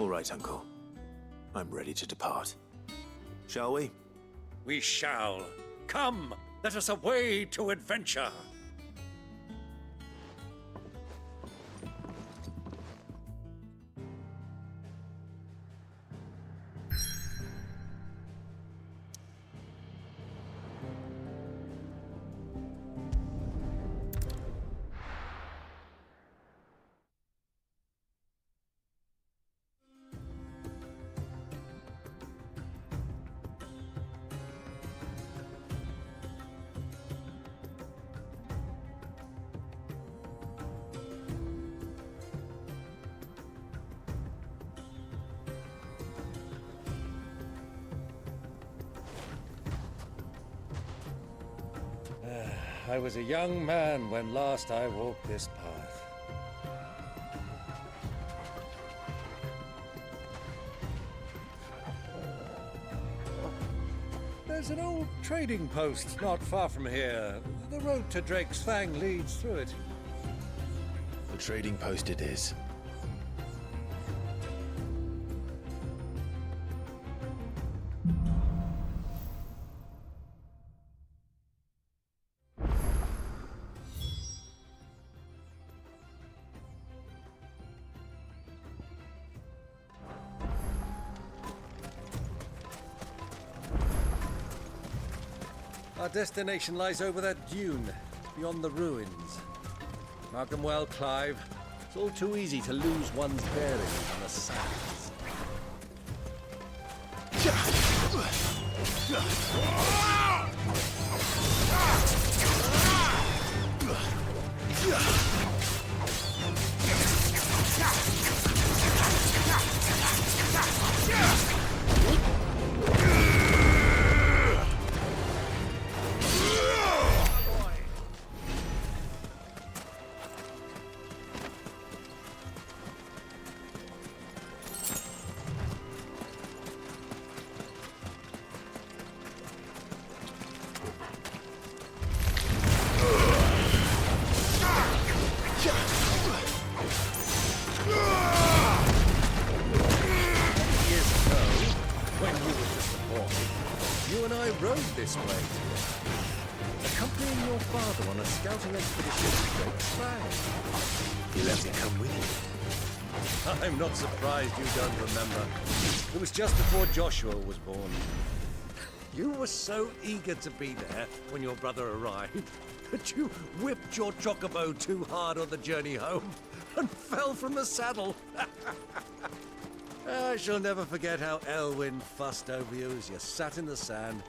All right, Uncle. I'm ready to depart. Shall we? We shall. Come, let us away to adventure. I was a young man when last I walked this path. There's an old trading post not far from here. The road to Drake's Fang leads through it. The trading post it is. Our destination lies over that dune, beyond the ruins. Mark them well, Clive. It's all too easy to lose one's bearings on the sands. This way, accompanying your father on a scouting expedition to Drake's Fang. You let me come with you. I'm not surprised you don't remember. It was just before Joshua was born. You were so eager to be there when your brother arrived that you whipped your chocobo too hard on the journey home and fell from the saddle. I shall never forget how Elwyn fussed over you as you sat in the sand,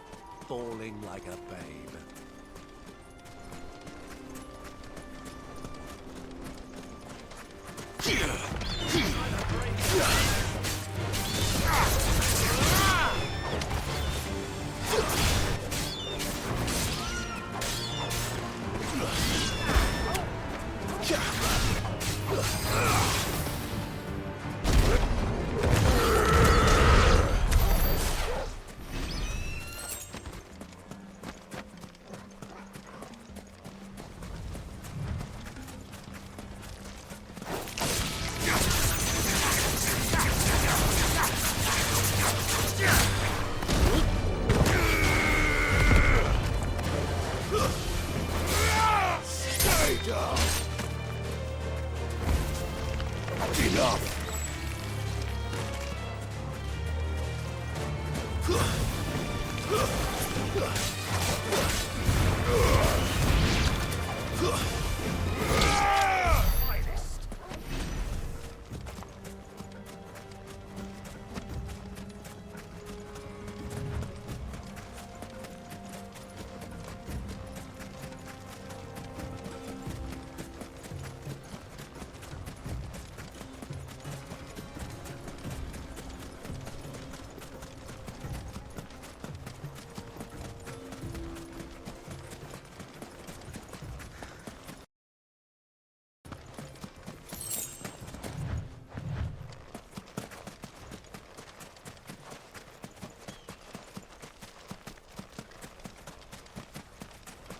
bawling like a babe.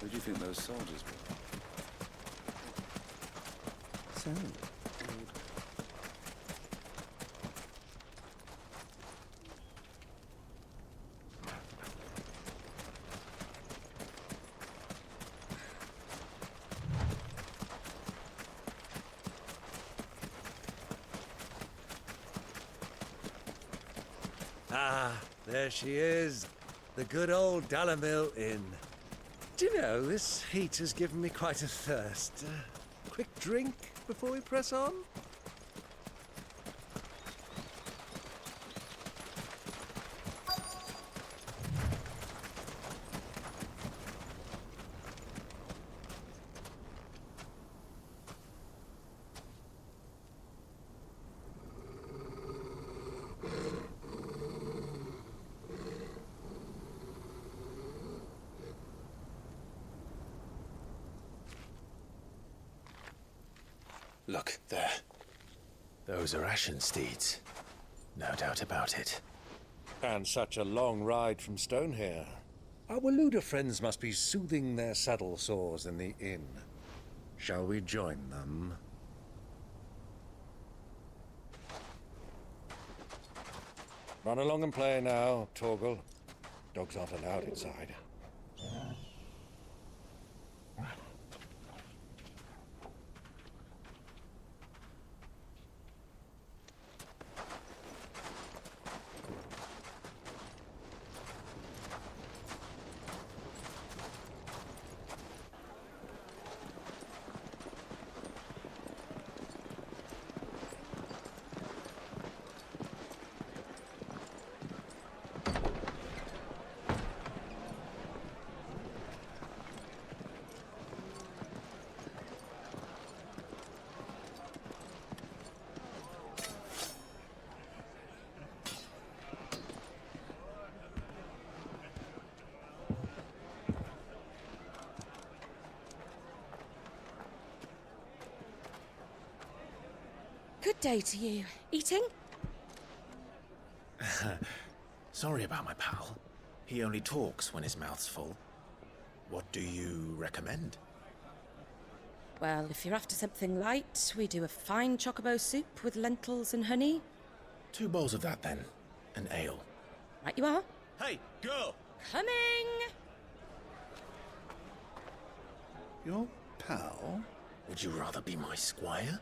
Who do you think those soldiers were? There she is. The good old Dalamil Inn. Do you know, this heat has given me quite a thirst. Quick drink before we press on? Look, there. Those are Ashen steeds. No doubt about it. And such a long ride from Stonehair. Our Waluda friends must be soothing their saddle sores in the inn. Shall we join them? Run along and play now, Torgal. Dogs aren't allowed inside. Good day to you. Eating? Sorry about my pal. He only talks when his mouth's full. What do you recommend? Well, if you're after something light, we do a fine chocobo soup with lentils and honey. 2 bowls of that, then. An ale. Right you are. Hey, girl! Coming! Your pal? Would you rather be my squire?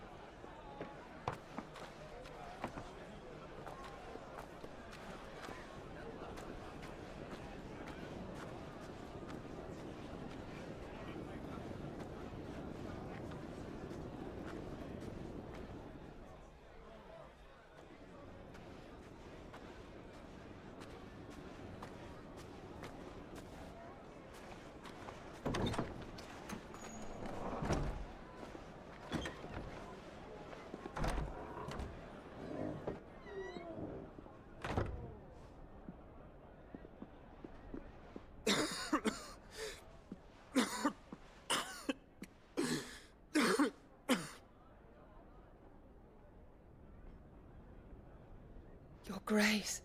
Your Grace,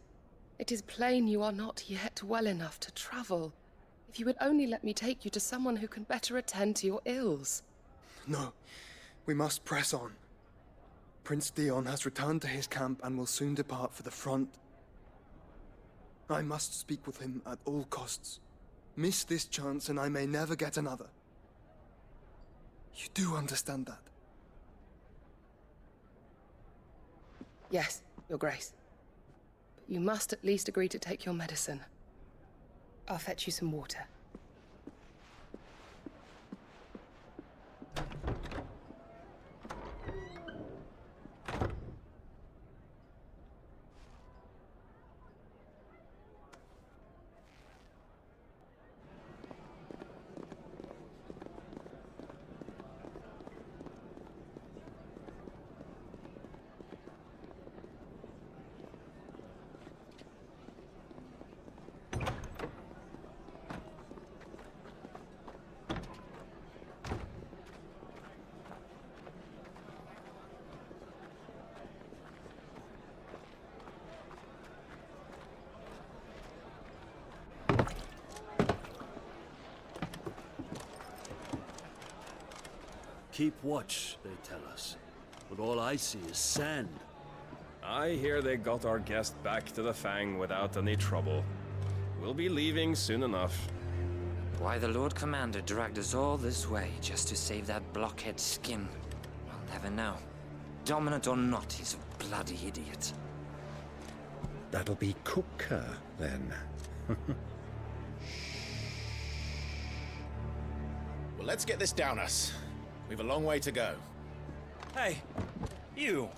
it is plain you are not yet well enough to travel. If you would only let me take you to someone who can better attend to your ills. No, we must press on. Prince Dion has returned to his camp and will soon depart for the front. I must speak with him at all costs. Miss this chance and I may never get another. You do understand that? Yes, Your Grace. But you must at least agree to take your medicine. I'll fetch you some water. Keep watch, they tell us. But all I see is sand. I hear they got our guest back to the Fang without any trouble. We'll be leaving soon enough. Why the Lord Commander dragged us all this way just to save that blockhead's skin, we'll never know. Dominant or not, he's a bloody idiot. That'll be Cooker, then. Well, let's get this down us. We've a long way to go. Hey, you!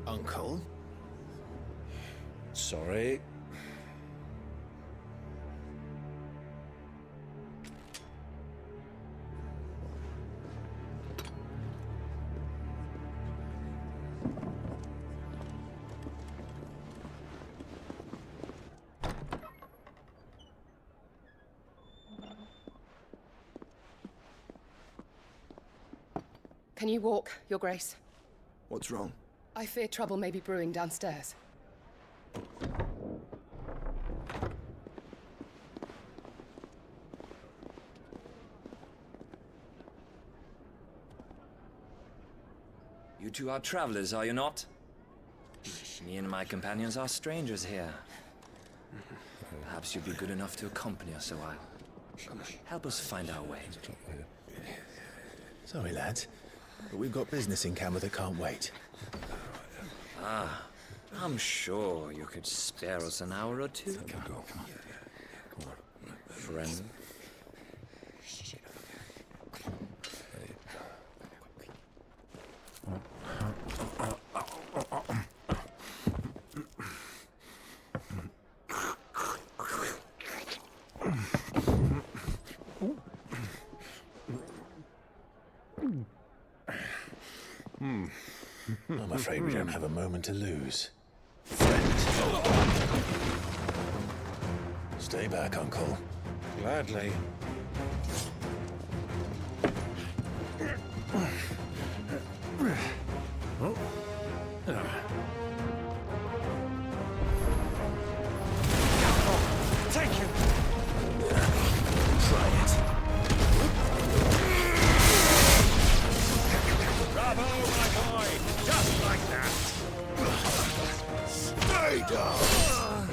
Uncle? Sorry. Can you walk, Your Grace? What's wrong? I fear trouble may be brewing downstairs. You two are travelers, are you not? Me and my companions are strangers here. Perhaps you'd be good enough to accompany us a while. Help us find our way. Sorry, lads, but we've got business in camera that can't wait. Ah, I'm sure you could spare us an hour or two. Come on. Friend. I'm afraid we don't have a moment to lose. Friend. Stay back, Uncle. Gladly. Take you! Try it. Bravo, my boy! Just like that! Stay down!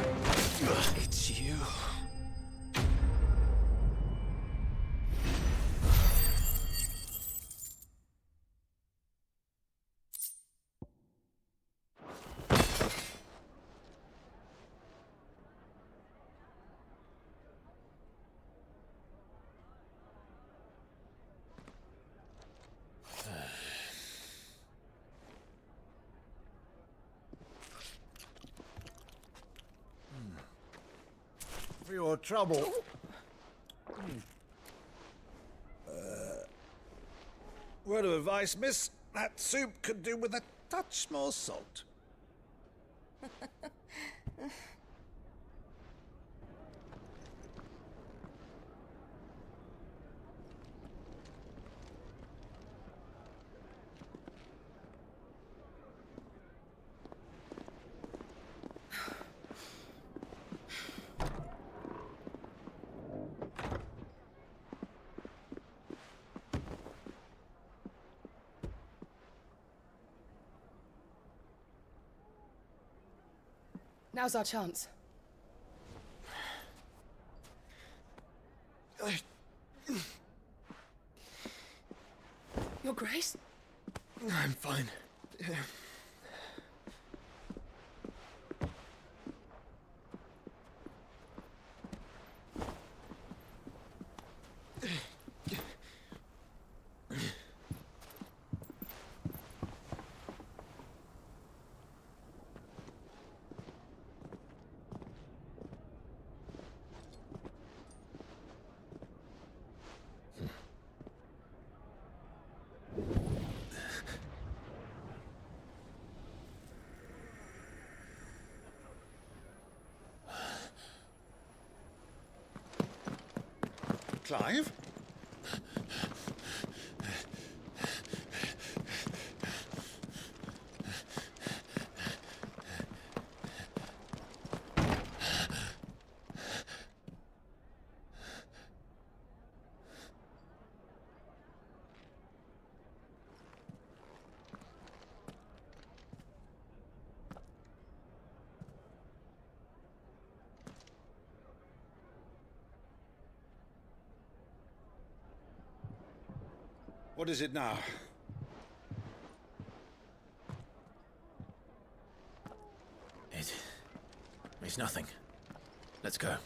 It's you. For your trouble. Word of advice, miss. That soup could do with a touch more salt. Now's our chance. Your Grace? I'm fine. Clive? What is it now? It's nothing. Let's go.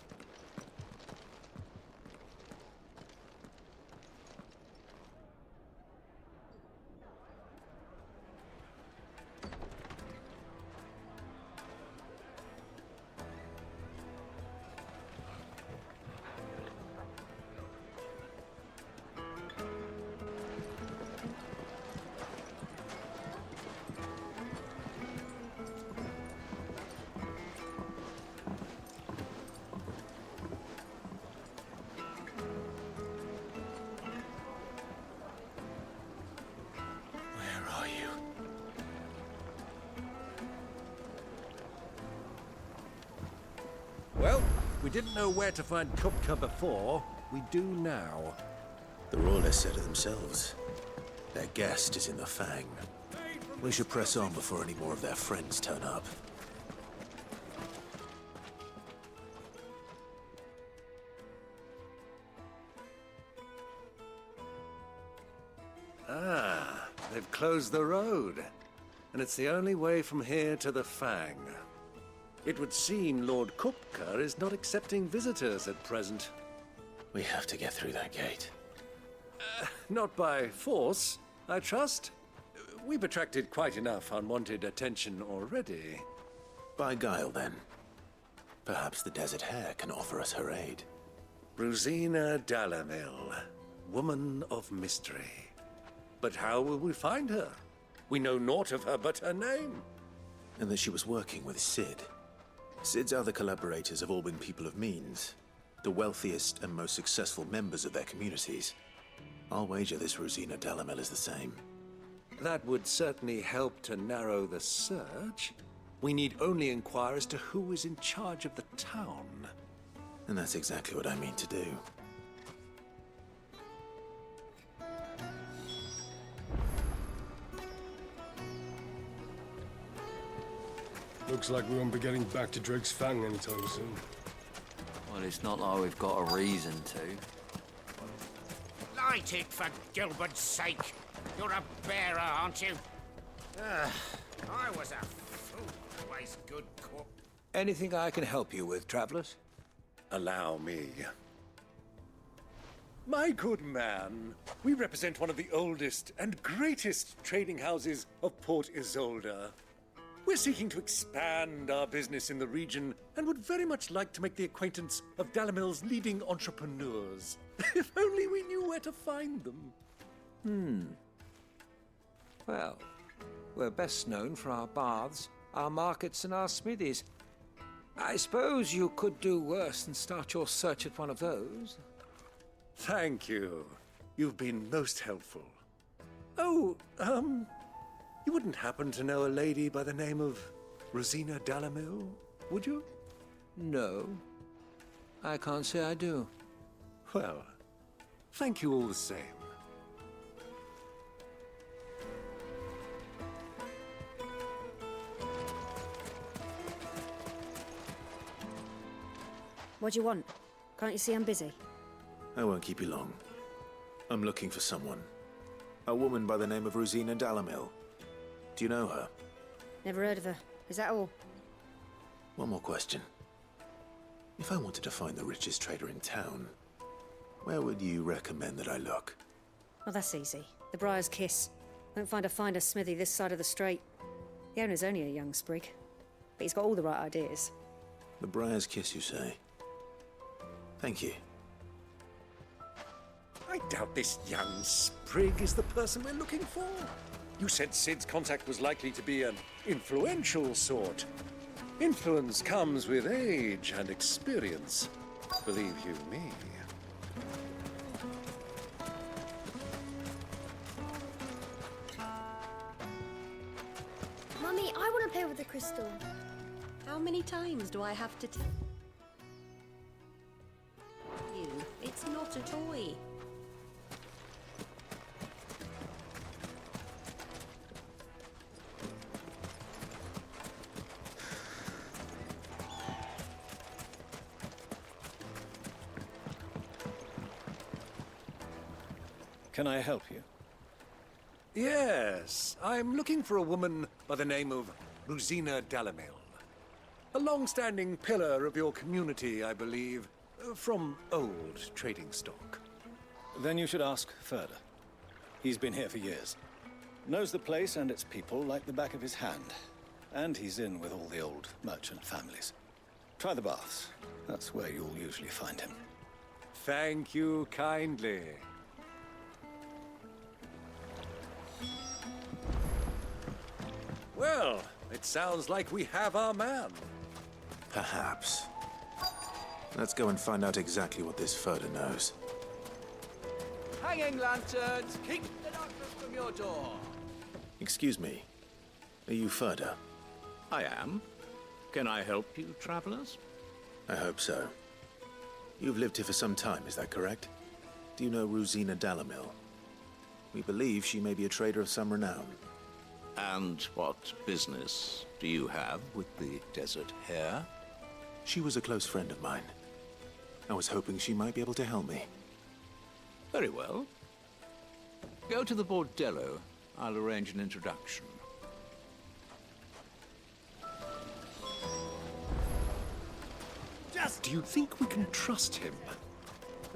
Well, we didn't know where to find Kupka before. We do now. The Royalists said it themselves. Their guest is in the Fang. We should press on before any more of their friends turn up. Ah, they've closed the road. And it's the only way from here to the Fang. It would seem Lord Kupka is not accepting visitors at present. We have to get through that gate. Not by force, I trust. We've attracted quite enough unwanted attention already. By guile, then. Perhaps the Desert Hare can offer us her aid. Rosina Dalamil, woman of mystery. But how will we find her? We know naught of her but her name. And that she was working with Sid. Sid's other collaborators have all been people of means, the wealthiest and most successful members of their communities. I'll wager this Rosina Dalamil is the same. That would certainly help to narrow the search. We need only inquire as to who is in charge of the town. And that's exactly what I mean to do. Looks like we won't be getting back to Drake's Fang anytime soon. Well, it's not like we've got a reason to. Light it, for Gilbert's sake. You're a bearer, aren't you? I was a fool to waste good cook. Anything I can help you with, travelers? Allow me. My good man, we represent one of the oldest and greatest trading houses of Port Isolde. We're seeking to expand our business in the region and would very much like to make the acquaintance of Dalamil's leading entrepreneurs. If only we knew where to find them. Well, we're best known for our baths, our markets, and our smithies. I suppose you could do worse than start your search at one of those. Thank you. You've been most helpful. Oh, you wouldn't happen to know a lady by the name of Rosina Dalamil, would you? No. I can't say I do. Well, thank you all the same. What do you want? Can't you see I'm busy? I won't keep you long. I'm looking for someone. A woman by the name of Rosina Dalamil. Do you know her? Never heard of her. Is that all? One more question. If I wanted to find the richest trader in town, where would you recommend that I look? Well, that's easy. The Briar's Kiss. Won't find a finer smithy this side of the strait. The owner's only a young sprig, but he's got all the right ideas. The Briar's Kiss, you say? Thank you. I doubt this young sprig is the person we're looking for. You said Sid's contact was likely to be an influential sort. Influence comes with age and experience, believe you me. Mummy, I want to play with the crystal. How many times do I have to tell you? It's not a toy. Can I help you? Yes, I'm looking for a woman by the name of Rosina Dalamil. A long-standing pillar of your community, I believe, from old trading stock. Then you should ask further. He's been here for years. Knows the place and its people like the back of his hand. And he's in with all the old merchant families. Try the baths. That's where you'll usually find him. Thank you kindly. Well, it sounds like we have our man. Perhaps. Let's go and find out exactly what this Furder knows. Hanging lanterns, keep the darkness from your door. Excuse me. Are you Furder? I am. Can I help you, travelers? I hope so. You've lived here for some time, is that correct? Do you know Rosina Dalamil? We believe she may be a trader of some renown. And what business do you have with the Desert Hare? She was a close friend of mine. I was hoping she might be able to help me. Very well. Go to the bordello. I'll arrange an introduction. Do you think we can trust him?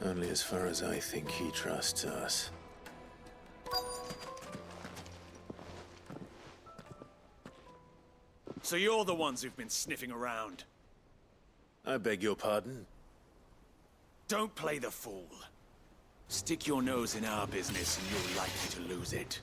Only as far as I think he trusts us. So you're the ones who've been sniffing around? I beg your pardon? Don't play the fool. Stick your nose in our business and you're likely to lose it.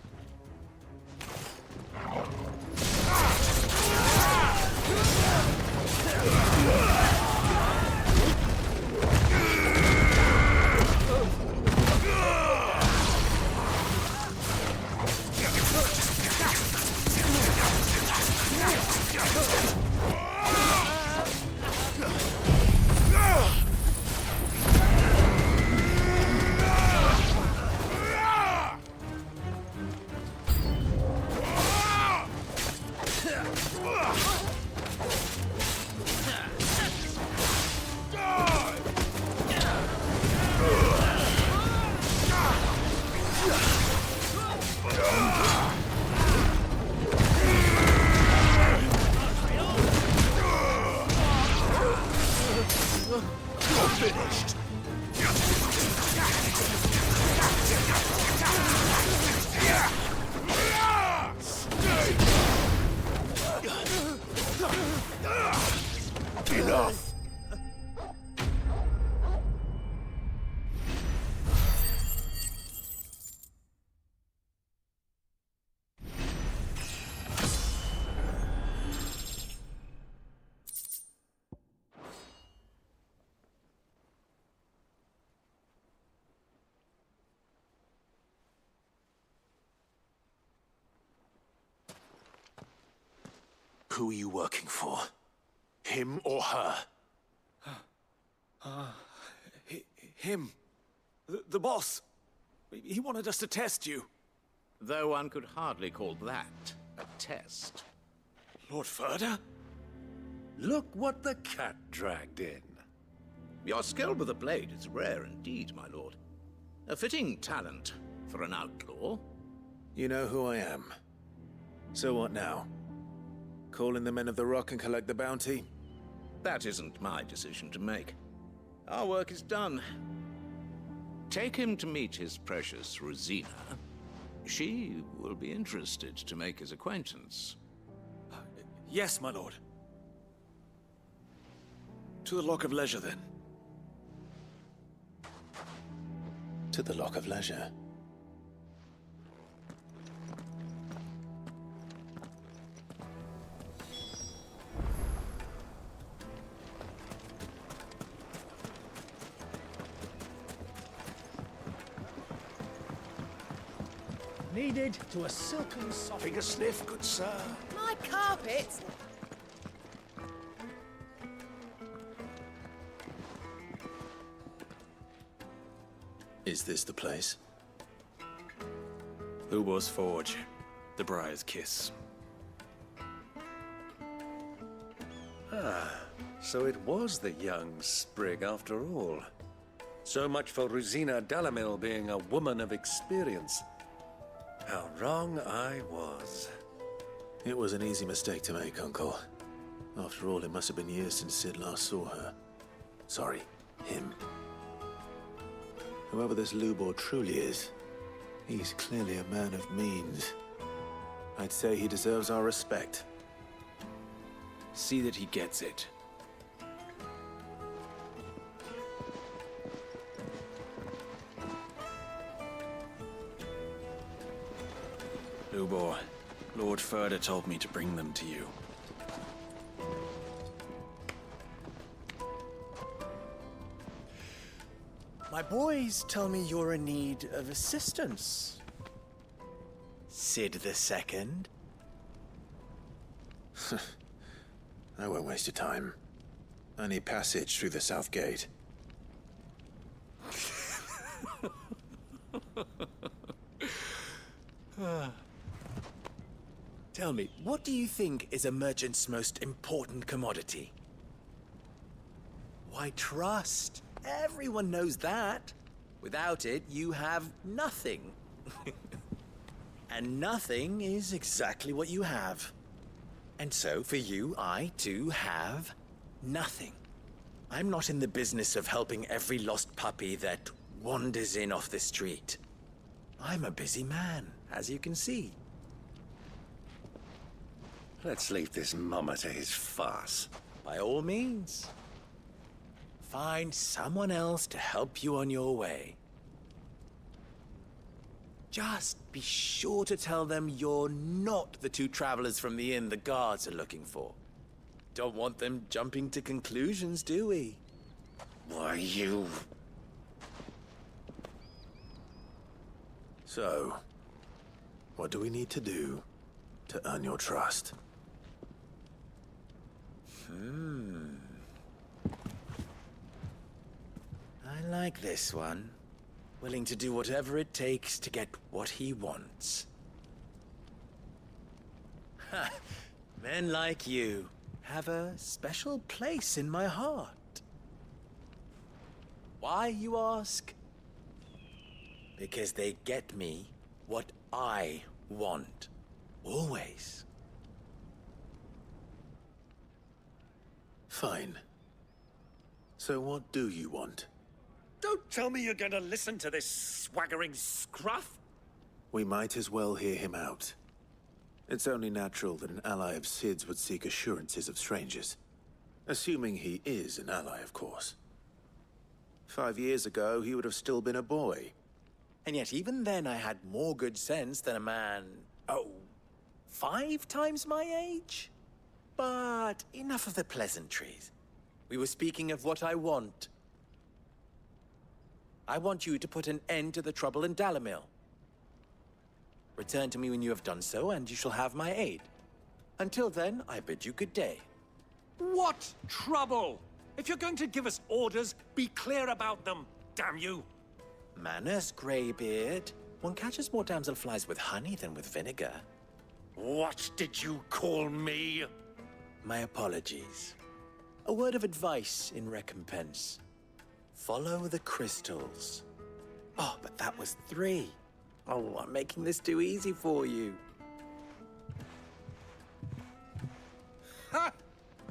Enough! Who are you working for? Him or her? Him. The boss. He wanted us to test you. Though one could hardly call that a test. Lord Furder? Look what the cat dragged in. Your skill with the blade is rare indeed, my lord. A fitting talent for an outlaw. You know who I am. So what now? Call in the Men of the Rock and collect the bounty? That isn't my decision to make. Our work is done. Take him to meet his precious Rosina. She will be interested to make his acquaintance. Yes, my lord. To the Lock of Leisure, then. To the Lock of Leisure. Needed to a silken soft. Take a sniff, good sir. My carpets! Is this the place? Who was Forge? The Briar's Kiss. So it was the young sprig after all. So much for Rosina Dalamil being a woman of experience. How wrong I was. It was an easy mistake to make, Uncle. After all, it must have been years since Sid last saw her. Sorry, him. Whoever this Lubor truly is, he's clearly a man of means. I'd say he deserves our respect. See that he gets it. Lubor, Lord Furder told me to bring them to you. My boys tell me you're in need of assistance. Sid the Second. I won't waste your time. I need passage through the south gate. Tell me, what do you think is a merchant's most important commodity? Why, trust. Everyone knows that. Without it, you have nothing. And nothing is exactly what you have. And so, for you, I, too, have nothing. I'm not in the business of helping every lost puppy that wanders in off the street. I'm a busy man, as you can see. Let's leave this mummer to his farce. By all means. Find someone else to help you on your way. Just be sure to tell them you're not the two travelers from the inn the guards are looking for. Don't want them jumping to conclusions, do we? Why, you... So, what do we need to do to earn your trust? I like this one. Willing to do whatever it takes to get what he wants. Ha! Men like you have a special place in my heart. Why, you ask? Because they get me what I want. Always. Fine. So what do you want? Don't tell me you're going to listen to this swaggering scruff! We might as well hear him out. It's only natural that an ally of Sid's would seek assurances of strangers. Assuming he is an ally, of course. 5 years ago, he would have still been a boy. And yet even then I had more good sense than a man, 5 times my age? But enough of the pleasantries. We were speaking of what I want. I want you to put an end to the trouble in Dalamil. Return to me when you have done so, and you shall have my aid. Until then, I bid you good day. What trouble? If you're going to give us orders, be clear about them, damn you! Manners, Greybeard. One catches more damselflies with honey than with vinegar. What did you call me? My apologies. A word of advice in recompense. Follow the crystals. Oh, but that was 3. Oh, I'm making this too easy for you. Ha!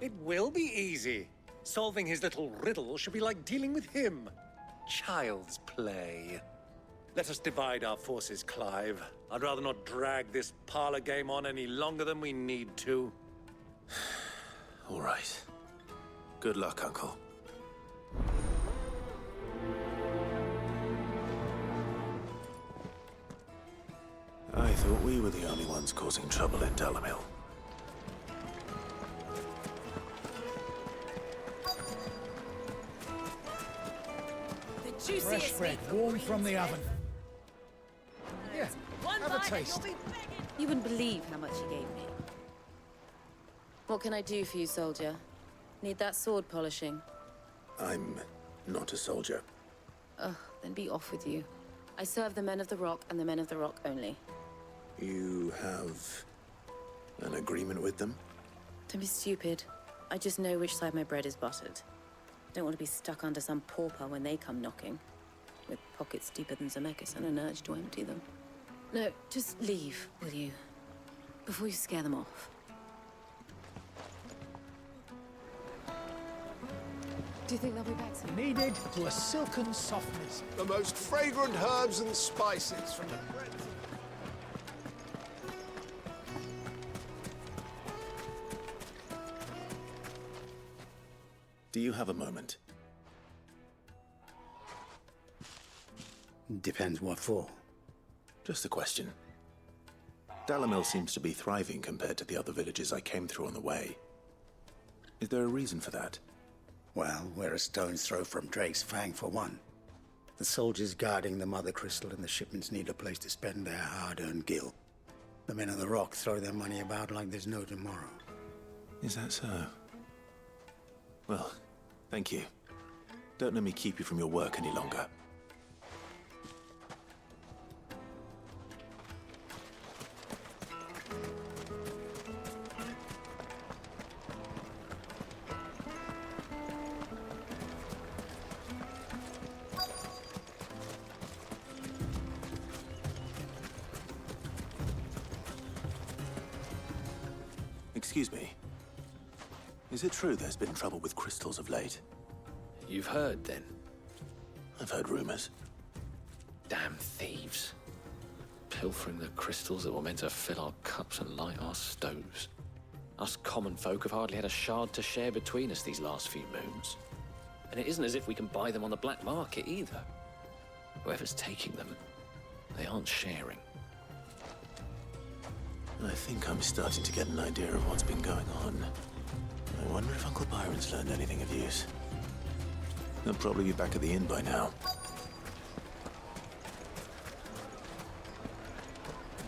It will be easy. Solving his little riddle should be like dealing with him. Child's play. Let us divide our forces, Clive. I'd rather not drag this parlor game on any longer than we need to. All right. Good luck, Uncle. I thought we were the only ones causing trouble in Dalamil. Fresh bread, warm from the oven. Yeah, have a taste. You wouldn't believe how much he gave me. What can I do for you, soldier? Need that sword polishing? I'm not a soldier. Ugh, then be off with you. I serve the men of the Rock and the men of the Rock only. You have an agreement with them? Don't be stupid. I just know which side my bread is buttered. Don't want to be stuck under some pauper when they come knocking. With pockets deeper than Zemeckis and an urge to empty them. No, just leave, will you? Before you scare them off. Do you think they'll be back soon? Kneaded to a silken softness. The most fragrant herbs and spices from the breadth. Do you have a moment? Depends what for. Just a question. Dalamil seems to be thriving compared to the other villages I came through on the way. Is there a reason for that? Well, we're a stone's throw from Drake's Fang for one. The soldiers guarding the Mother Crystal and the shipments need a place to spend their hard-earned gil. The men of the Rock throw their money about like there's no tomorrow. Is that so? Well, thank you. Don't let me keep you from your work any longer. Excuse me. Is it true there's been trouble with crystals of late? You've heard, then? I've heard rumors. Damn thieves. Pilfering the crystals that were meant to fill our cups and light our stoves. Us common folk have hardly had a shard to share between us these last few moons. And it isn't as if we can buy them on the black market, either. Whoever's taking them, they aren't sharing. I think I'm starting to get an idea of what's been going on. I wonder if Uncle Byron's learned anything of use. He'll probably be back at the inn by now.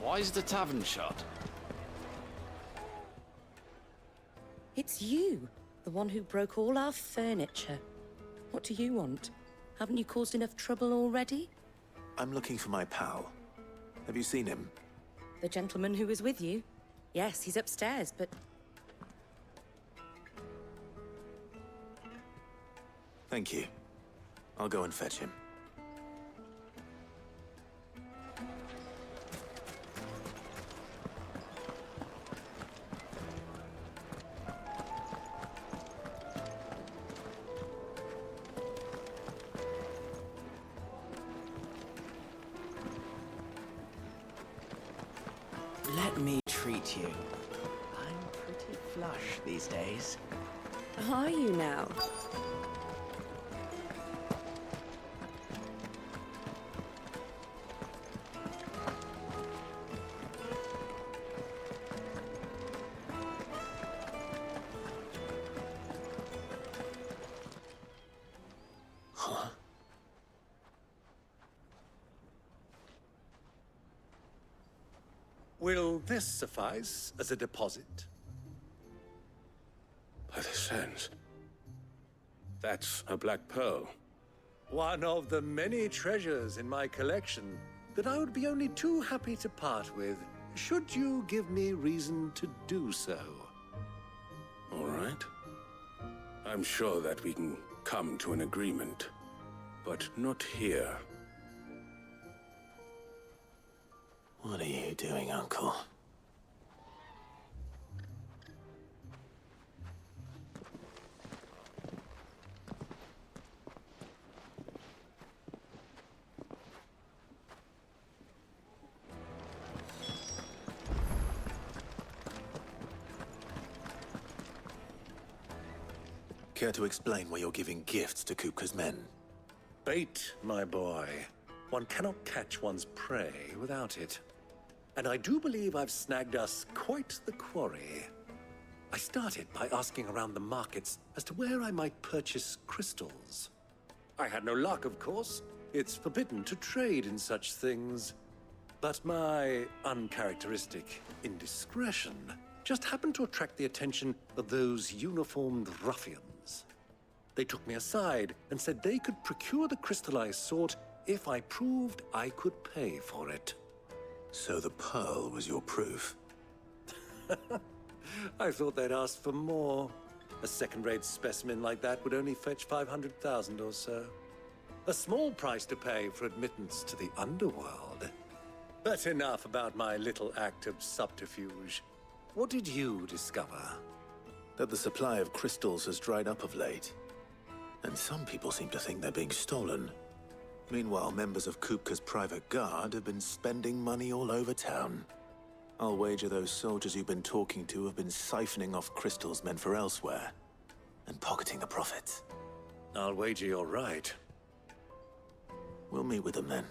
Why is the tavern shut? It's you, the one who broke all our furniture. What do you want? Haven't you caused enough trouble already? I'm looking for my pal. Have you seen him? The gentleman who was with you? Yes, he's upstairs, but... Thank you. I'll go and fetch him. Let me treat you. I'm pretty flush these days. Are you now? Huh? Will this suffice as a deposit? By the sands. That's a black pearl. One of the many treasures in my collection that I would be only too happy to part with, should you give me reason to do so. All right. I'm sure that we can come to an agreement, but not here. What are you doing, Uncle? Care to explain why you're giving gifts to Kupka's men? Bait, my boy. One cannot catch one's prey without it. And I do believe I've snagged us quite the quarry. I started by asking around the markets as to where I might purchase crystals. I had no luck, of course. It's forbidden to trade in such things. But my uncharacteristic indiscretion just happened to attract the attention of those uniformed ruffians. They took me aside and said they could procure the crystal I sought if I proved I could pay for it. So the pearl was your proof? I thought they'd asked for more. A second-rate specimen like that would only fetch 500,000 or so. A small price to pay for admittance to the underworld. But enough about my little act of subterfuge. What did you discover? That the supply of crystals has dried up of late. And some people seem to think they're being stolen. Meanwhile, members of Kupka's private guard have been spending money all over town. I'll wager those soldiers you've been talking to have been siphoning off crystals meant for elsewhere, and pocketing the profits. I'll wager you're right. We'll meet with them then,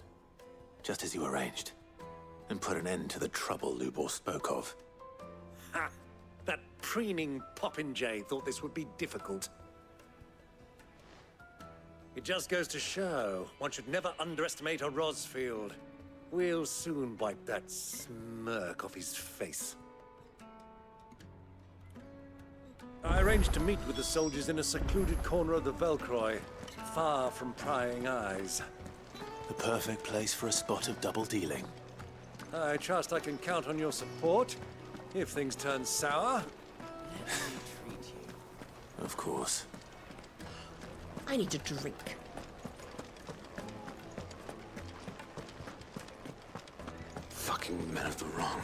just as you arranged, and put an end to the trouble Lubor spoke of. Ha! That preening popinjay thought this would be difficult. It just goes to show, one should never underestimate a Rosfield. We'll soon wipe that smirk off his face. I arranged to meet with the soldiers in a secluded corner of the Velcroy, far from prying eyes. The perfect place for a spot of double dealing. I trust I can count on your support, if things turn sour. Let me treat you. Of course. I need a drink. Fucking men of the wrong.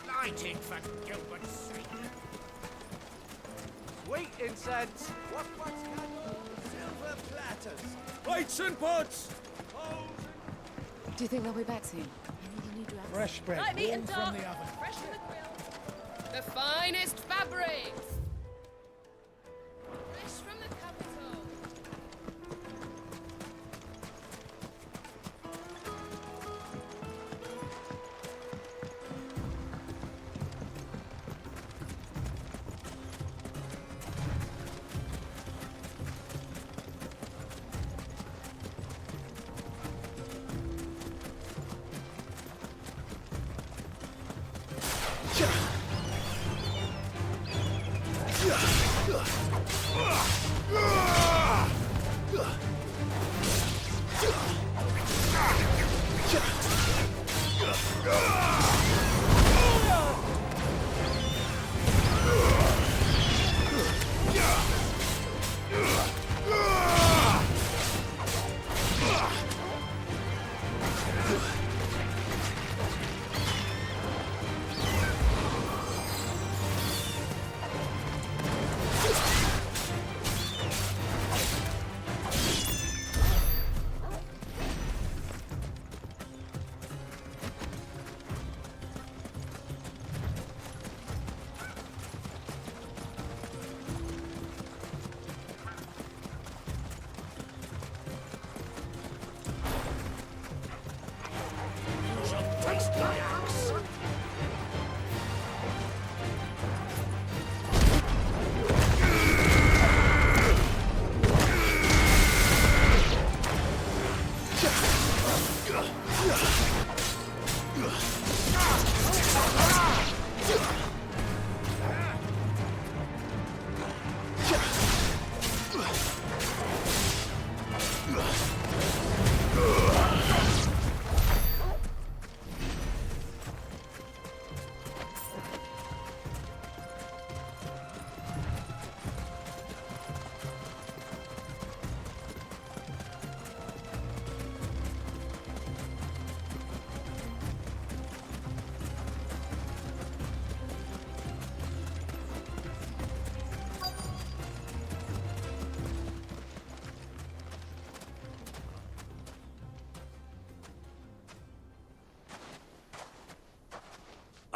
Lighting for Gilbert's sake. Sweet incense, wax candles, silver platters. Lights and pots! Do you think they'll be back soon? Fresh bread, Light meat warm and from dark, the oven. fresh from the grill. The finest fabrics. Fresh from the capital.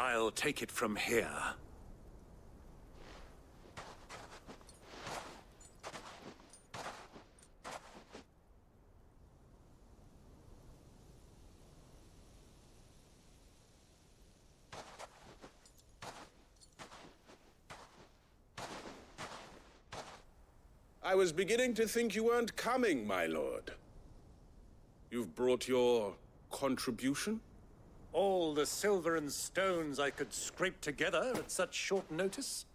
I'll take it from here. I was beginning to think you weren't coming, my lord. You've brought your contribution? All the silver and stones I could scrape together at such short notice?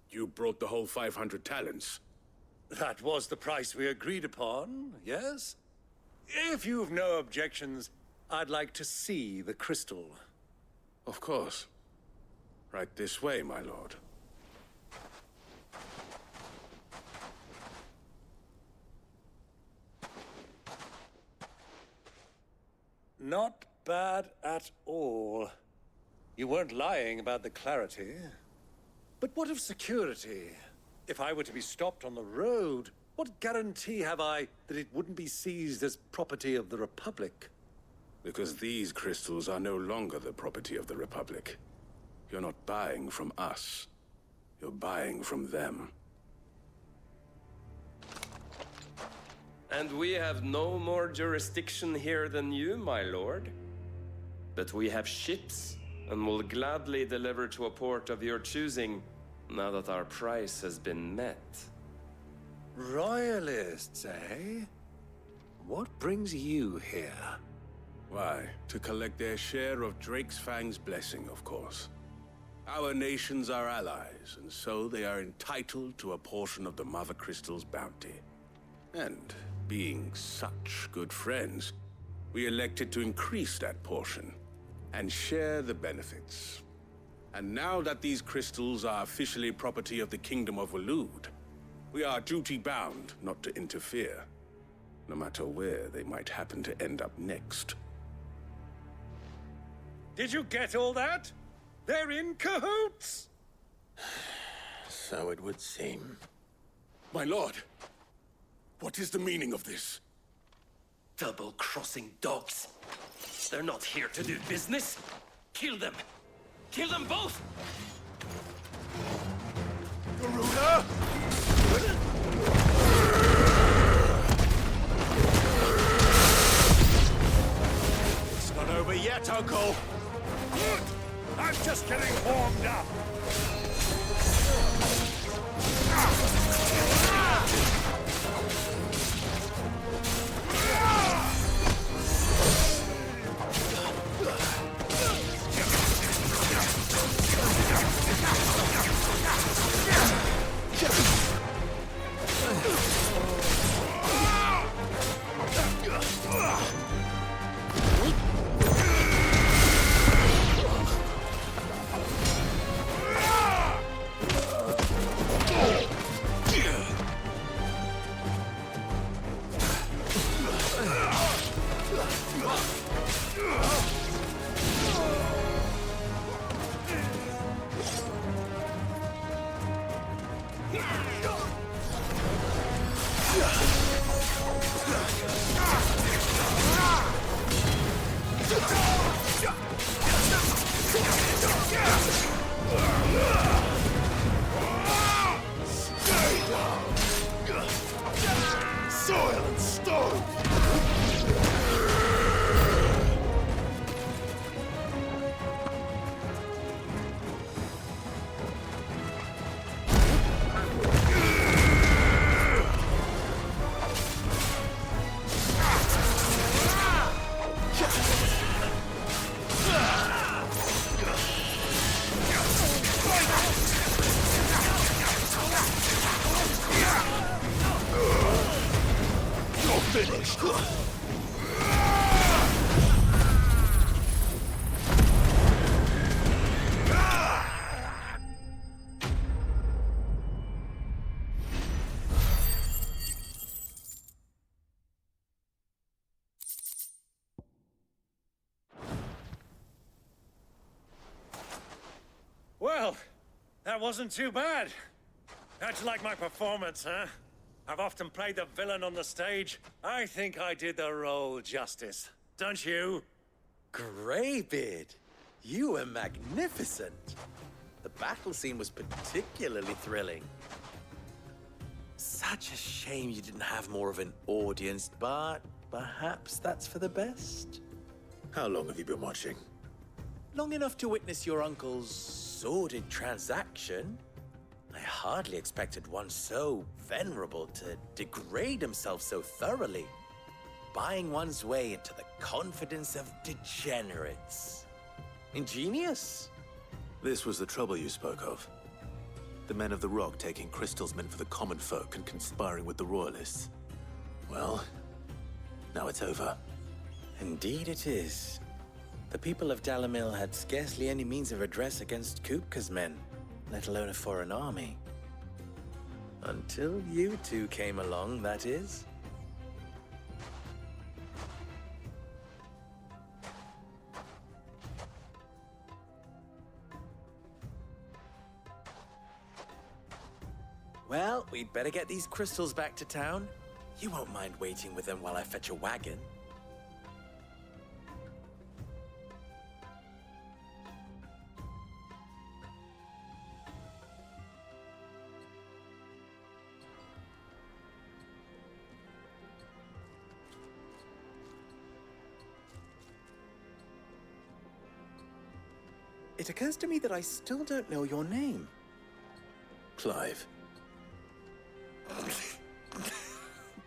You brought the whole 500 talents. That was the price we agreed upon, yes? If you've no objections, I'd like to see the crystal. Of course. Right this way, my lord. Not bad at all. You weren't lying about the clarity. But what of security? If I were to be stopped on the road, what guarantee have I that it wouldn't be seized as property of the Republic? Because these crystals are no longer the property of the Republic. You're not buying from us. You're buying from them. And we have no more jurisdiction here than you, my lord. But we have ships, and will gladly deliver to a port of your choosing, now that our price has been met. Royalists, eh? What brings you here? Why, to collect their share of Drake's Fang's blessing, of course. Our nations are allies, and so they are entitled to a portion of the Mother Crystal's bounty. And, being such good friends, we elected to increase that portion and share the benefits. And now that these crystals are officially property of the Kingdom of Waloed, we are duty-bound not to interfere, no matter where they might happen to end up next. Did you get all that? They're in cahoots! So it would seem. My lord, what is the meaning of this? Double-crossing dogs. They're not here to do business. Kill them! Kill them both! Garuda! It's not over yet, Uncle! Good! I'm just getting warmed up! Soil and stone! Finished. Well, that wasn't too bad. How'd you like my performance, huh? I've often played the villain on the stage. I think I did the role justice. Don't you? Greybeard, you were magnificent. The battle scene was particularly thrilling. Such a shame you didn't have more of an audience, but perhaps that's for the best. How long have you been watching? Long enough to witness your uncle's sordid transaction. I hardly expected one so venerable to degrade himself so thoroughly. Buying one's way into the confidence of degenerates. Ingenious. This was the trouble you spoke of. The men of the Rock taking crystals meant for the common folk and conspiring with the Royalists. Well, now it's over. Indeed it is. The people of Dalamil had scarcely any means of redress against Kupka's men, let alone a foreign army. Until you two came along, that is. Well, we'd better get these crystals back to town. You won't mind waiting with them while I fetch a wagon. It occurs to me that I still don't know your name. Clive.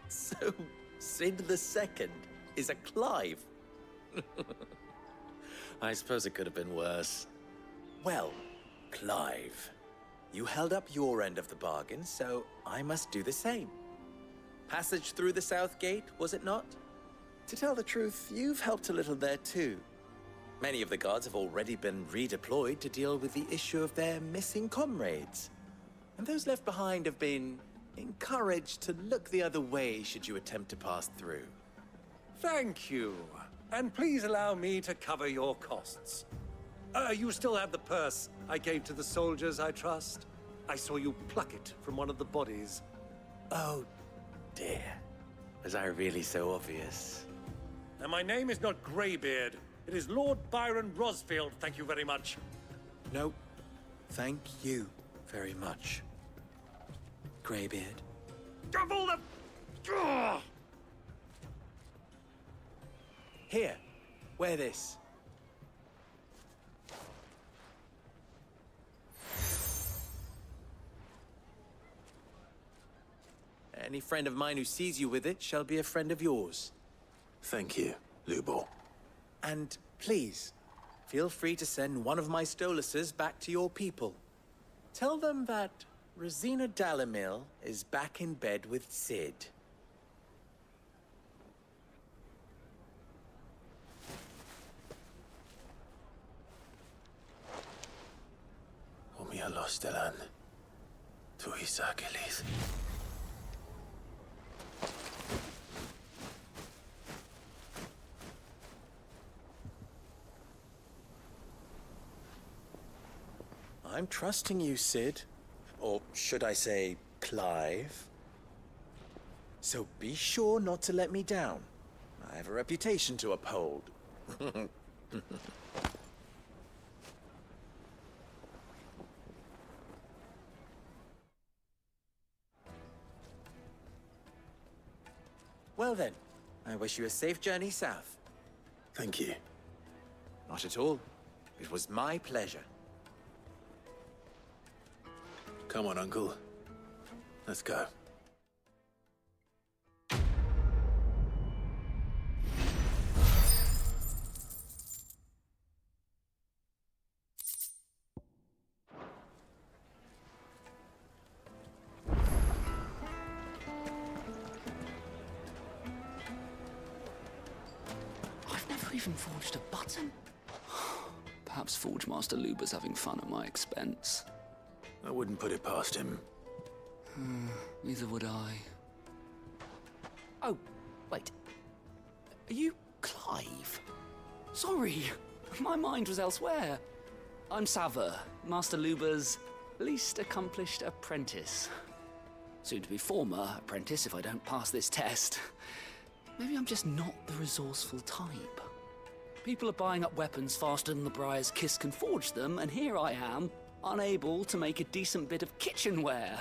So, Sid II is a Clive? I suppose it could have been worse. Well, Clive, you held up your end of the bargain, so I must do the same. Passage through the South Gate, was it not? To tell the truth, you've helped a little there too. Many of the guards have already been redeployed to deal with the issue of their missing comrades. And those left behind have been encouraged to look the other way should you attempt to pass through. Thank you. And please allow me to cover your costs. You still have the purse I gave to the soldiers, I trust? I saw you pluck it from one of the bodies. Oh, dear. Was I really so obvious? And my name is not Greybeard. It is Lord Byron Rosfield, thank you very much. No, thank you very much, Greybeard. Of all the... Ugh! Here, wear this. Any friend of mine who sees you with it shall be a friend of yours. Thank you, Lubor. And please, feel free to send one of my Stoluses back to your people. Tell them that Rosina Dalamil is back in bed with Sid. Omia lostelan. Tu isakelis. I'm trusting you, Sid. Or should I say, Clive? So be sure not to let me down. I have a reputation to uphold. Well then, I wish you a safe journey south. Thank you. Not at all. It was my pleasure. Come on, Uncle. Let's go. I've never even forged a button. Perhaps Forge Master Luber's having fun at my expense. I wouldn't put it past him. Neither would I. Oh, wait. Are you Clive? Sorry, my mind was elsewhere. I'm Saver, Master Luber's least accomplished apprentice. Soon to be former apprentice if I don't pass this test. Maybe I'm just not the resourceful type. People are buying up weapons faster than the Briar's Kiss can forge them, and here I am, unable to make a decent bit of kitchenware.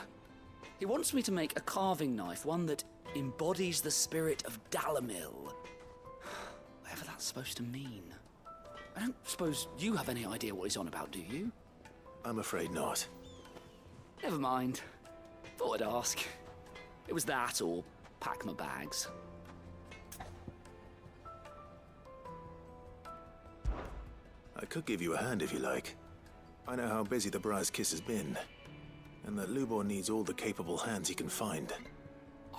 He wants me to make a carving knife, one that embodies the spirit of Dalamil. Whatever that's supposed to mean. I don't suppose you have any idea what he's on about, do you? I'm afraid not. Never mind. Thought I'd ask. It was that or pack my bags. I could give you a hand if you like. I know how busy the Briar's Kiss has been, and that Lubor needs all the capable hands he can find.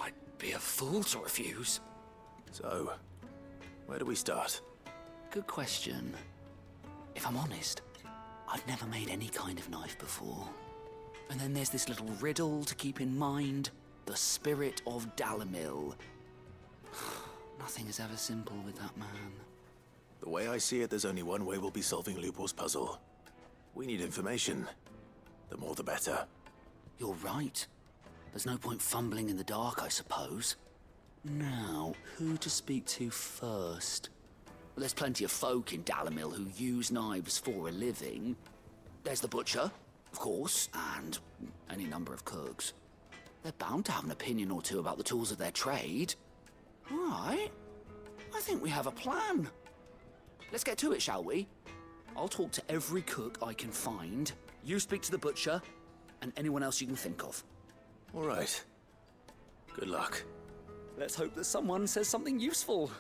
I'd be a fool to refuse. So, where do we start? Good question. If I'm honest, I've never made any kind of knife before. And then there's this little riddle to keep in mind. The spirit of Dalamil. Nothing is ever simple with that man. The way I see it, there's only one way we'll be solving Lubor's puzzle. We need information. The more the better. You're right. There's no point fumbling in the dark, I suppose. Now, who to speak to first? Well, there's plenty of folk in Dalamil who use knives for a living. There's the butcher, of course, and any number of cooks. They're bound to have an opinion or two about the tools of their trade. All right. I think we have a plan. Let's get to it, shall we? I'll talk to every cook I can find. You speak to the butcher, and anyone else you can think of. All right. Good luck. Let's hope that someone says something useful.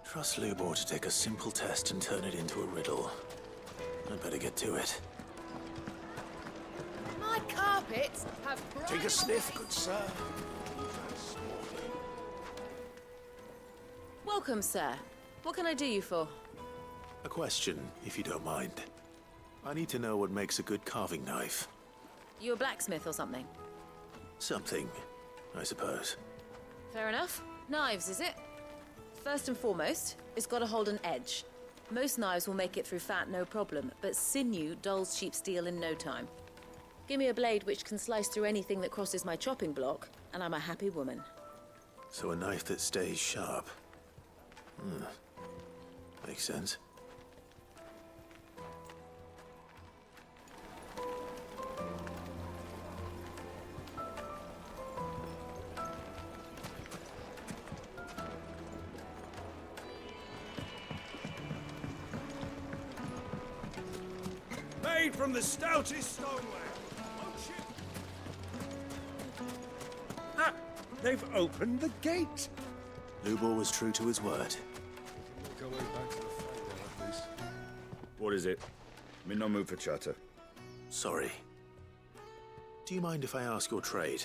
Trust Lubor to take a simple test and turn it into a riddle. I'd better get to it. My carpets have... Take a sniff, good sir. Welcome, sir. What can I do you for? A question, if you don't mind. I need to know what makes a good carving knife. You a blacksmith or something? Something, I suppose. Fair enough. Knives, is it? First and foremost, it's got to hold an edge. Most knives will make it through fat, no problem, but sinew dulls cheap steel in no time. Give me a blade which can slice through anything that crosses my chopping block, and I'm a happy woman. So a knife that stays sharp. Makes sense. Made from the stoutest stoneware. Ah, they've opened the gate. Lubor was true to his word. Make our way back to the fight then, at least. What is it? I'm in no mood for chatter. Sorry. Do you mind if I ask your trade?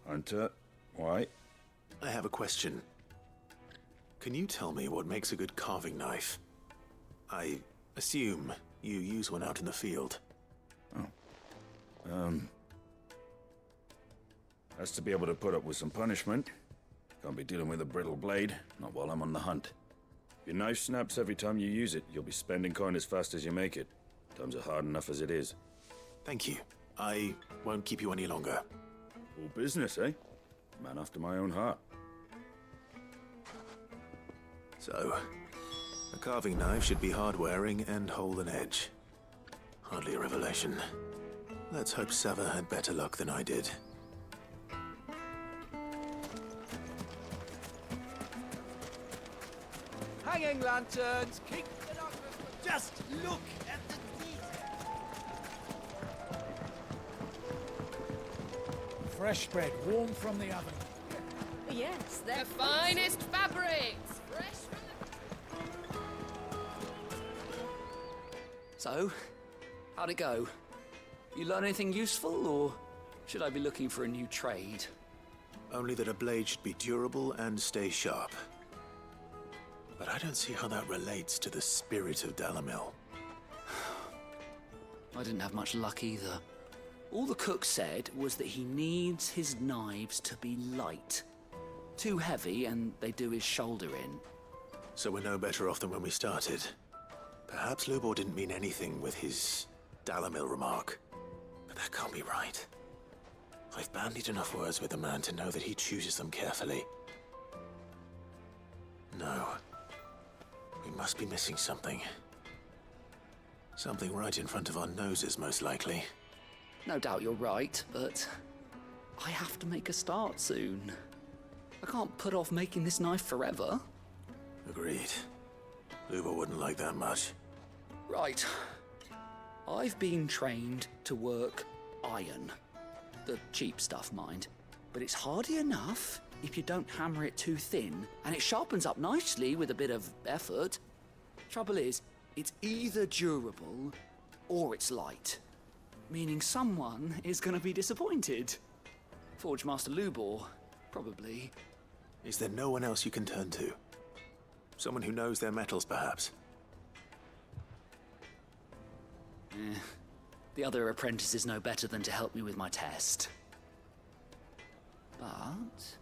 Hunter, why? I have a question. Can you tell me what makes a good carving knife? I assume you use one out in the field. Has to be able to put up with some punishment. Can't be dealing with a brittle blade, not while I'm on the hunt. If your knife snaps every time you use it, you'll be spending coin as fast as you make it. Times are hard enough as it is. Thank you. I won't keep you any longer. All business, eh? Man after my own heart. So, a carving knife should be hard-wearing and hold an edge. Hardly a revelation. Let's hope Sava had better luck than I did. Hanging lanterns, keep the darkness, but just look at the detail. Fresh bread, warm from the oven. Yes, The finest fabrics! Fresh from So, how'd it go? You learn anything useful, or should I be looking for a new trade? Only that a blade should be durable and stay sharp. But I don't see how that relates to the spirit of Dalamil. I didn't have much luck either. All the cook said was that he needs his knives to be light. Too heavy and they do his shoulder in. So we're no better off than when we started. Perhaps Lubor didn't mean anything with his Dalamil remark. But that can't be right. I've bandied enough words with the man to know that he chooses them carefully. No. We must be missing something. Something right in front of our noses, most likely. No doubt you're right, but I have to make a start soon. I can't put off making this knife forever. Agreed. Lubor wouldn't like that much. Right. I've been trained to work iron. The cheap stuff, mind. But it's hardy enough if you don't hammer it too thin, and it sharpens up nicely with a bit of effort. Trouble is, it's either durable or it's light, meaning someone is going to be disappointed. Forge Master Lubor, probably. Is there no one else you can turn to? Someone who knows their metals, perhaps? The other apprentices know better than to help me with my test. But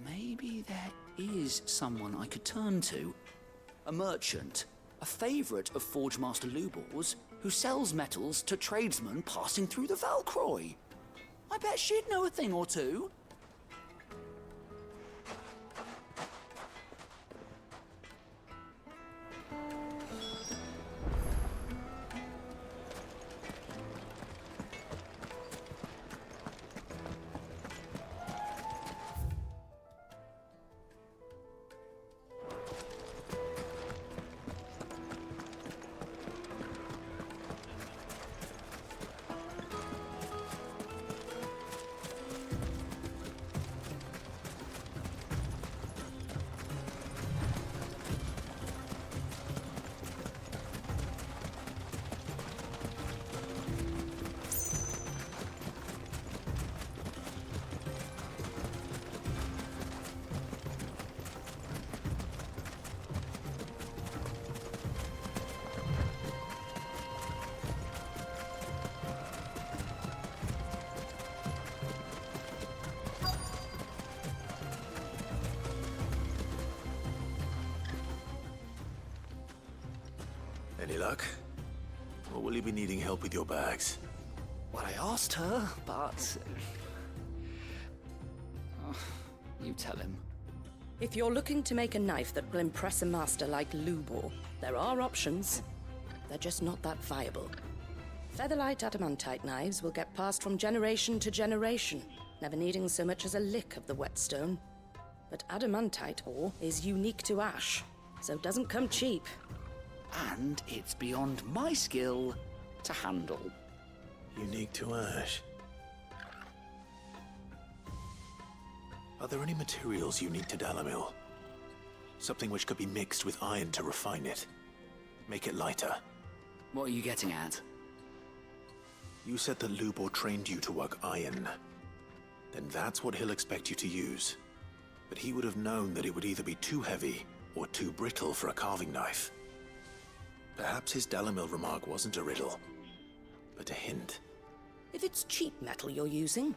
maybe there is someone I could turn to. A merchant, a favourite of Forge Master Lubor's, who sells metals to tradesmen passing through the Valcroy. I bet she'd know a thing or two. Any luck? Or will you be needing help with your bags? Well, I asked her, but... you tell him. If you're looking to make a knife that will impress a master like Lubor, there are options. They're just not that viable. Featherlight adamantite knives will get passed from generation to generation, never needing so much as a lick of the whetstone. But adamantite ore is unique to ash, so it doesn't come cheap. And it's beyond my skill to handle. Unique to ash. Are there any materials unique to Dalamil? Something which could be mixed with iron to refine it. Make it lighter. What are you getting at? You said that Lubor trained you to work iron. Then that's what he'll expect you to use. But he would have known that it would either be too heavy or too brittle for a carving knife. Perhaps his Dalamil remark wasn't a riddle, but a hint. If it's cheap metal you're using,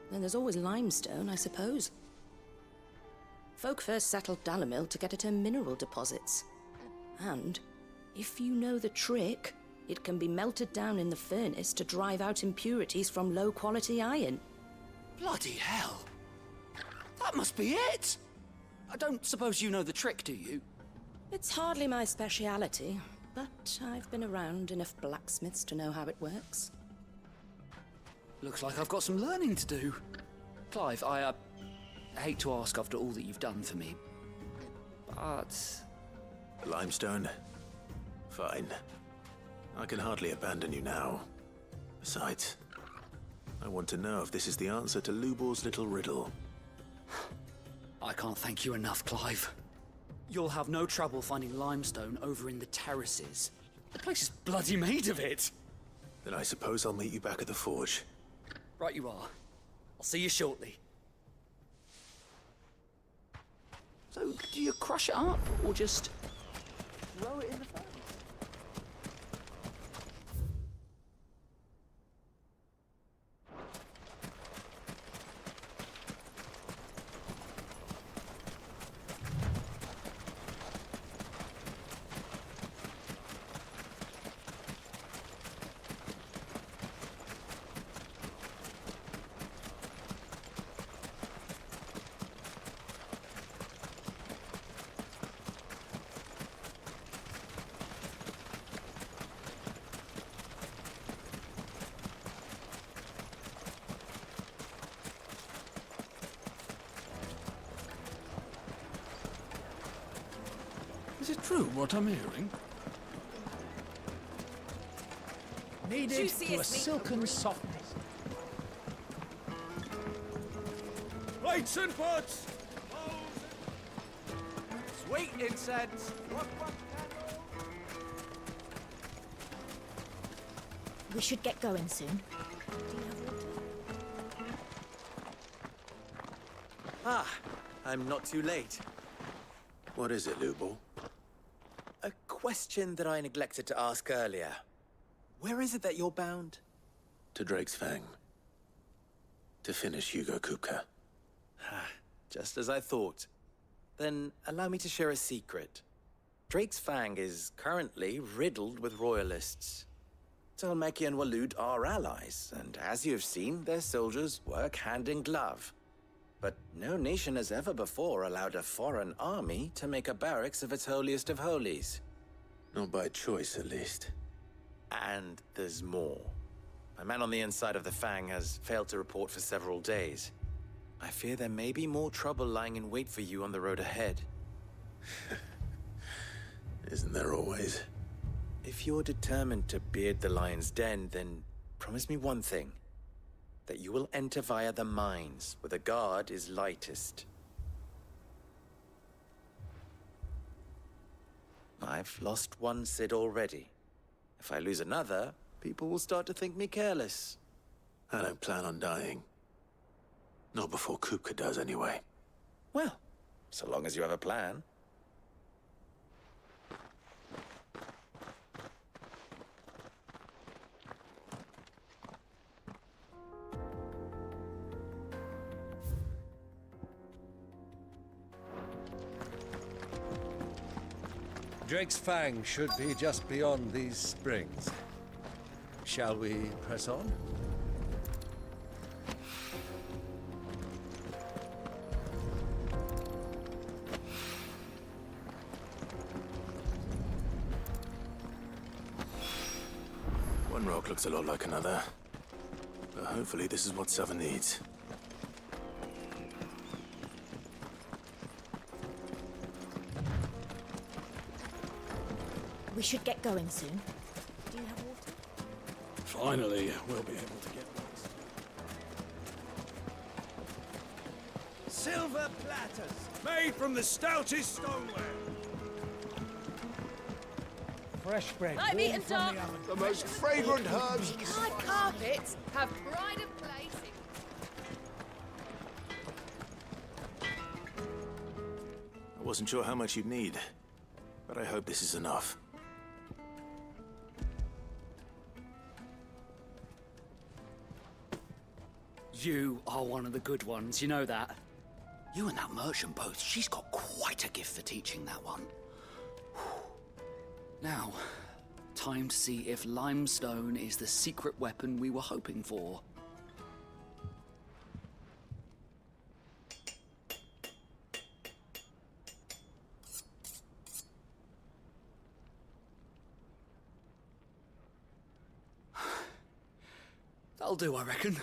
then there's always limestone, I suppose. Folk first settled Dalamil to get at her mineral deposits. And, if you know the trick, it can be melted down in the furnace to drive out impurities from low-quality iron. Bloody hell! That must be it! I don't suppose you know the trick, do you? It's hardly my speciality, but I've been around enough blacksmiths to know how it works. Looks like I've got some learning to do. Clive, I hate to ask after all that you've done for me, but... Limestone? Fine. I can hardly abandon you now. Besides, I want to know if this is the answer to Lubor's little riddle. I can't thank you enough, Clive. You'll have no trouble finding limestone over in the terraces. The place is bloody made of it. Then I suppose I'll meet you back at the forge. Right you are. I'll see you shortly. So, do you crush it up, or just throw it in the furnace? Is it true what I'm hearing? Kneaded to a silken softness. Plates and pots! Sweet incense! We should get going soon. Ah, I'm not too late. What is it, Lubo? A question that I neglected to ask earlier. Where is it that you're bound? To Drake's Fang. To finish Hugo Kupka. Just as I thought. Then allow me to share a secret. Drake's Fang is currently riddled with royalists. Talmeki and Waloed are allies, and as you have seen, their soldiers work hand in glove. But no nation has ever before allowed a foreign army to make a barracks of its holiest of holies. Not by choice, at least. And there's more. A man on the inside of the Fang has failed to report for several days. I fear there may be more trouble lying in wait for you on the road ahead. Isn't there always? If you're determined to beard the lion's den, then promise me one thing. That you will enter via the mines, where the guard is lightest. I've lost one Cid already. If I lose another, people will start to think me careless. I don't plan on dying. Not before Kupka does, anyway. Well, so long as you have a plan. Drake's Fang should be just beyond these springs. Shall we press on? One rock looks a lot like another. But hopefully this is what Sava needs. We should get going soon. Do you have water? Finally, we'll be able to get Silver platters! Made from the stoutest stoneware. Fresh bread. Light meat and warm from dark. the oven. The most fragrant herbs. Hard carpets have pride of placing. I wasn't sure how much you'd need, but I hope this is enough. You are one of the good ones, you know that. You and that merchant both, she's got quite a gift for teaching that one. Now, time to see if limestone is the secret weapon we were hoping for. That'll do, I reckon.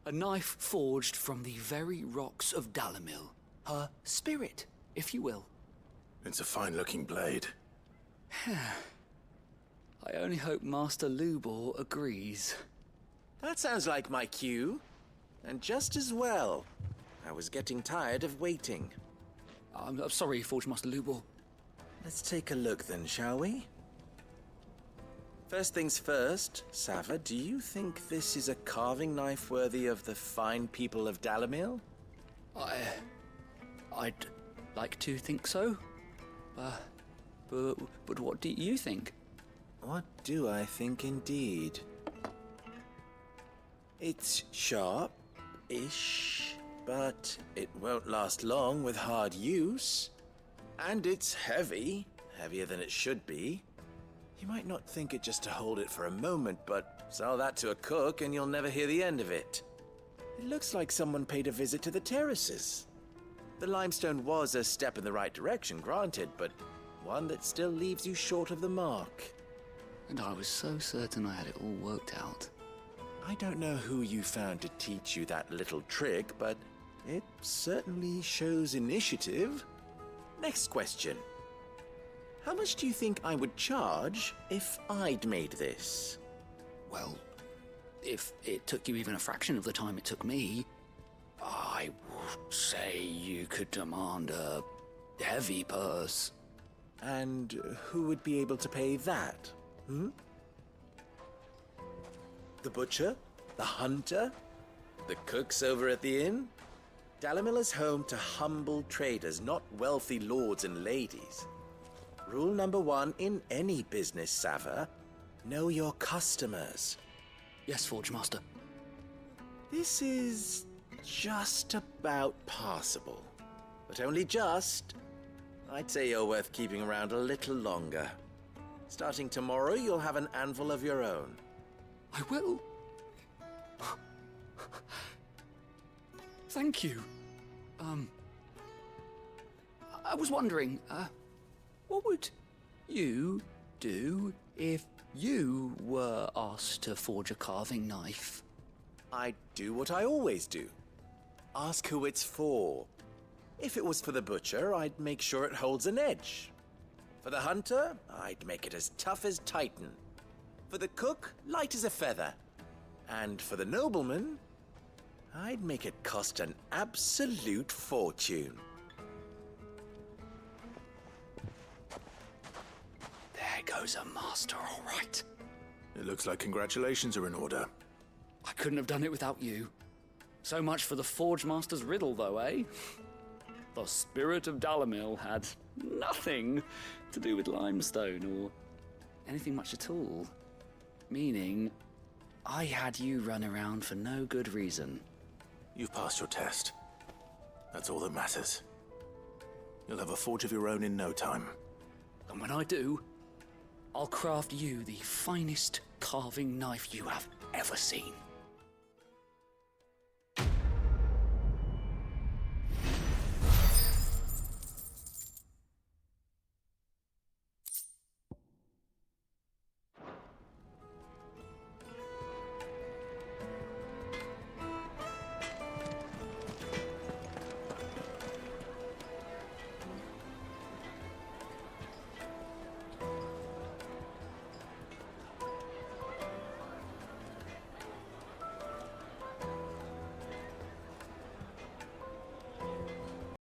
A knife forged from the very rocks of Dalamil. Her spirit, if you will. It's a fine-looking blade. I only hope Master Lubor agrees. That sounds like my cue. And just as well. I was getting tired of waiting. I'm sorry, Forge Master Lubor. Let's take a look then, shall we? First things first, Sava, do you think this is a carving knife worthy of the fine people of Dalamil? I'd like to think so. But what do you think? What do I think indeed? It's sharp-ish, but it won't last long with hard use. And it's heavy, heavier than it should be. You might not think it just to hold it for a moment, but sell that to a cook and you'll never hear the end of it. It looks like someone paid a visit to the terraces. The limestone was a step in the right direction, granted, but one that still leaves you short of the mark. And I was so certain I had it all worked out. I don't know who you found to teach you that little trick, but it certainly shows initiative. Next question. How much do you think I would charge if I'd made this? Well, if it took you even a fraction of the time it took me, I would say you could demand a heavy purse. And who would be able to pay that? The butcher? The hunter? The cooks over at the inn? Dalamil is home to humble traders, not wealthy lords and ladies. Rule number 1 in any business, Sava: know your customers. Yes, Forge Master. This is just about passable. But only just. I'd say you're worth keeping around a little longer. Starting tomorrow, you'll have an anvil of your own. I will. Thank you. I was wondering, what would you do if you were asked to forge a carving knife? I'd do what I always do. Ask who it's for. If it was for the butcher, I'd make sure it holds an edge. For the hunter, I'd make it as tough as Titan. For the cook, light as a feather. And for the nobleman, I'd make it cost an absolute fortune. There goes a master, all right. It looks like congratulations are in order. I couldn't have done it without you. So much for the Forge Master's riddle, though, eh? The spirit of Dalamil had nothing to do with limestone or anything much at all. Meaning, I had you run around for no good reason. You've passed your test. That's all that matters. You'll have a forge of your own in no time. And when I do, I'll craft you the finest carving knife you have ever seen.